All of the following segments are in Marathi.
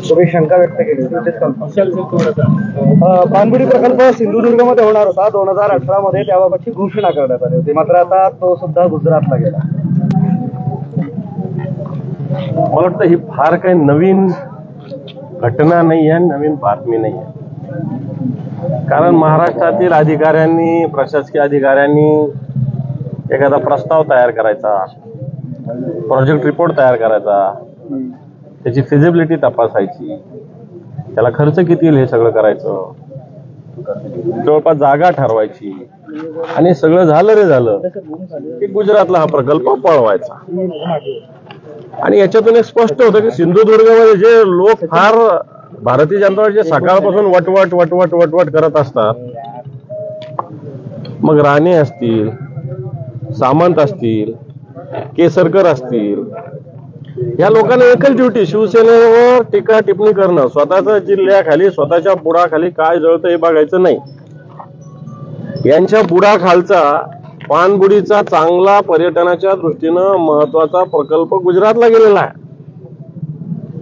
तुम्ही शंका व्यक्त केली पाणबुडी प्रकल्प सिंधुदुर्गमध्ये होणार होता 2018 मध्ये, त्याबाबतची घोषणा करण्यात आली होती, मात्र आता तो सुद्धा गुजरातला गेला. मला वाटतं ही फार काही नवीन घटना नाही आहे, नवीन बातमी नाही आहे. कारण महाराष्ट्रातील अधिकाऱ्यांनी, प्रशासकीय अधिकाऱ्यांनी एखादा प्रस्ताव तयार करायचा, प्रोजेक्ट रिपोर्ट तयार करायचा, त्याची फिजिबिलिटी तपासायची, त्याला खर्च किती येईल हे सगळं करायचं, जवळपास जागा ठरवायची, आणि सगळं झालं रे झालं की गुजरातला हा प्रकल्प पळवायचा. आणि याच्यातून एक स्पष्ट होतं की सिंधुदुर्गमध्ये जे लोक फार भारतीय जनता पार्टीचे सकाळपासून वटवट वटवट वटवट करत असतात, मग राणे असतील, सामंत असतील, केसरकर असतील, या लोकांना एकच ड्युटी शिवसेनेवर टीका टिप्पणी करणं, स्वतःच्या जिल्ह्याखाली स्वतःच्या बुडाखाली काय जळतं हे बघायचं नाही. यांच्या बुडाखालचा पाणबुडीचा चांगला पर्यटनाच्या दृष्टीनं महत्वाचा प्रकल्प गुजरातला गेलेला आहे.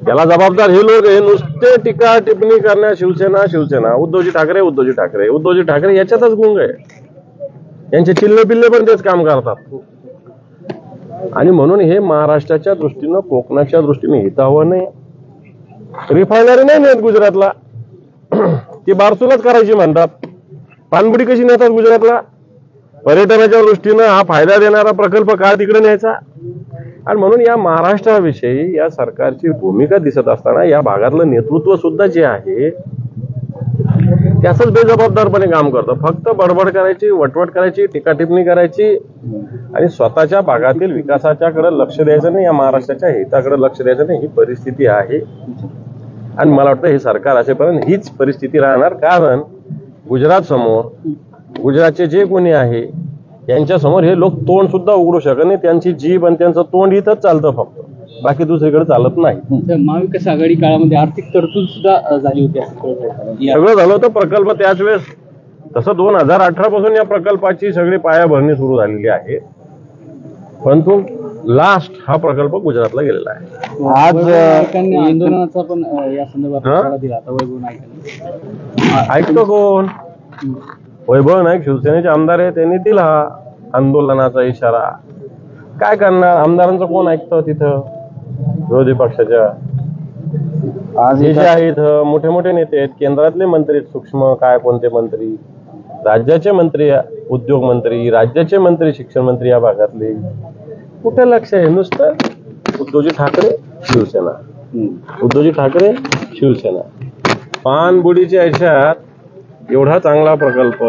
त्याला जबाबदार हे लोक हे नुसते टीका टिप्पणी करण्या शिवसेना शिवसेना, उद्धवजी ठाकरे उद्धवजी ठाकरे उद्धवजी ठाकरे याच्यातच गुंग आहे. यांचे चिल्ले पिल्ले पण तेच काम करतात. आणि म्हणून हे महाराष्ट्राच्या दृष्टीनं, कोकणाच्या दृष्टीने हितावं नाही. रिफायनरी नाही नेत गुजरातला, ती बारसूलच करायची म्हणतात. पाणबुडी कशी नेतात गुजरातला? पर्यटनाच्या दृष्टीनं हा फायदा देणारा प्रकल्प का तिकडे न्यायचा? आणि म्हणून या महाराष्ट्राविषयी या सरकारची भूमिका दिसत असताना या भागातलं नेतृत्व सुद्धा जे आहे त्याच बेजबाबदारपणे काम करतं. फक्त बडबड करायची, वटवट करायची, टीका टिप्पणी करायची आणि स्वतःच्या भागातील विकासाच्याकडे लक्ष द्यायचं नाही, या महाराष्ट्राच्या हिताकडे लक्ष द्यायचं नाही, ही परिस्थिती आहे. आणि मला वाटतं हे सरकार असेपर्यंत हीच परिस्थिती राहणार. कारण गुजरात समोर, गुजरातचे जे कोणी आहे यांच्या समोर हे लोक तोंड सुद्धा उघडू शकत नाही. त्यांची जीभ आणि त्यांचं तोंड इथंच चालतं, फक्त बाकी दुसरीकडे चालत नाही. महाविकास आघाडी काळामध्ये आर्थिक तरतूद सुद्धा झाली होती, सगळं झालं होतं. प्रकल्प त्याच वेळेस, तसं 2018 पासून या प्रकल्पाची सगळी पायाभरणी सुरू झालेली आहे, परंतु लास्ट हा प्रकल्प गुजरातला गेलेला आहे. आज आंदोलनाचा पण या संदर्भात दिला आता वैभव नाईक. ऐकतो कोण? वैभव नाईक शिवसेनेचे आमदार आहे, त्यांनी दिला आंदोलनाचा इशारा. काय करणार? आमदारांचं कोण ऐकतं तिथं? विरोधी पक्षाच्या आज जे आहेत मोठे मोठे नेते आहेत, केंद्रातले मंत्री, सूक्ष्म काय कोणते मंत्री, राज्याचे मंत्री, उद्योग मंत्री, राज्याचे मंत्री, शिक्षण मंत्री, या भागातले कुठे लक्ष आहे? नुसतं उद्धवजी ठाकरे शिवसेना, उद्धवजी ठाकरे शिवसेना. पाणबुडीच्या आयुष्यात एवढा चांगला प्रकल्प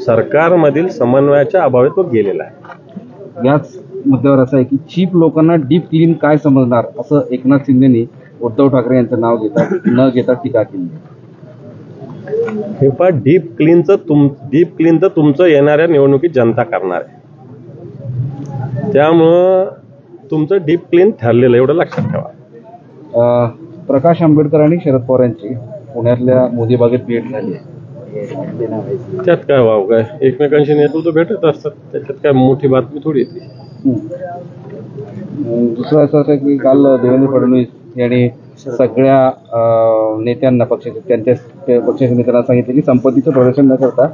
सरकारमधील समन्वयाच्या अभावी तो गेलेला आहे. याच मुद्द्यावर असं आहे की चीप लोकांना डीप क्लीन काय समजणार, असं एकनाथ शिंदेनी उद्धव ठाकरे यांचं नाव न घेता टीका केली. हे पहा, डीप क्लीनचं तुमचं येणाऱ्या निवडणुकीत जनता करणार आहे. त्यामुळं तुमचं डीप क्लीन ठरलेलं एवढं लक्षात ठेवा. प्रकाश आंबेडकर आणि शरद पवार यांची पुण्यातल्या मोदी बागेत भेट झाली. त्यात काय वाव काय, एकमेकांशी नेतृत्व भेटत असतात, त्याच्यात काय मोठी बातमी थोडी येते. दुसरं असं आहे की काल देवेंद्र फडणवीस यांनी सगळ्या नेत्यांना, त्यांच्या पक्षाच्या नेत्यांना सांगितलं की संपत्तीचं प्रदर्शन न करता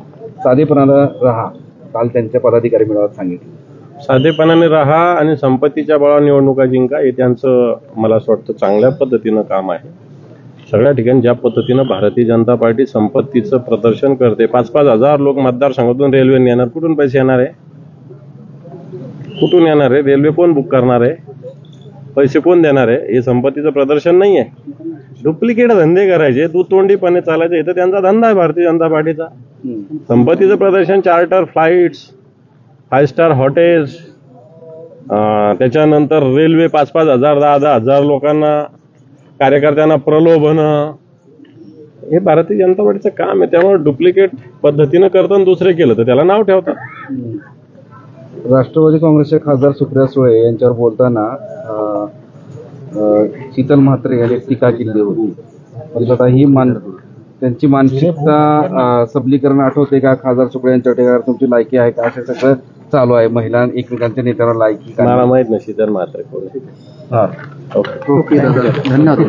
साधेपणाने राहा. काल त्यांच्या पदाधिकारी मेळाव्यात सांगितलं साधेपणाने राहा आणि संपत्तीच्या बळावर निवडणुका जिंका, हे त्यांचं मला असं वाटतं चांगल्या पद्धतीनं काम आहे. सगळ्या ठिकाणी ज्या पद्धतीनं भारतीय जनता पार्टी संपत्तीचं प्रदर्शन करते, 5-5 हजार लोक मतदारसंघातून रेल्वेने येणार, कुठून पैसे येणार आहे? कुठून येणार आहे? रेल्वे कोण बुक करणार आहे? पैसे कोण देणार आहे? हे संपत्तीचं प्रदर्शन नाही आहे. डुप्लिकेट धंदे करायचे, तू तोंडीपणे चालायचे, इथं त्यांचा धंदा आहे भारतीय जनता पार्टीचा. संपत्तीचं प्रदर्शन, चार्टर फ्लाईट्स, 5 स्टार हॉटेल्स, त्याच्यानंतर रेल्वे 5-5 हजार 10-10 हजार लोकांना, कार्यकर्त्यांना प्रलोभन, हे भारतीय जनता पार्टीचं काम आहे. त्यामुळे डुप्लिकेट पद्धतीनं करताना दुसरे केलं तर त्याला नाव ठेवतात. राष्ट्रवादी काँग्रेसचे खासदार सुप्रिया सुळे यांच्यावर बोलताना शीतल म्हात्रे यांनी टीका केली होती. म्हणजे आता ही त्यांची मानसिकता सबलीकरण आठवते का? खासदार सुप्रिया यांच्या टीकावर तुमची लायकी आहे का? असं सगळं चालू आहे. महिला एकमेकांच्या नेत्यांना लायकी, मला माहित नाही शीतल म्हात्रे कोण. ओके दादा, धन्यवाद.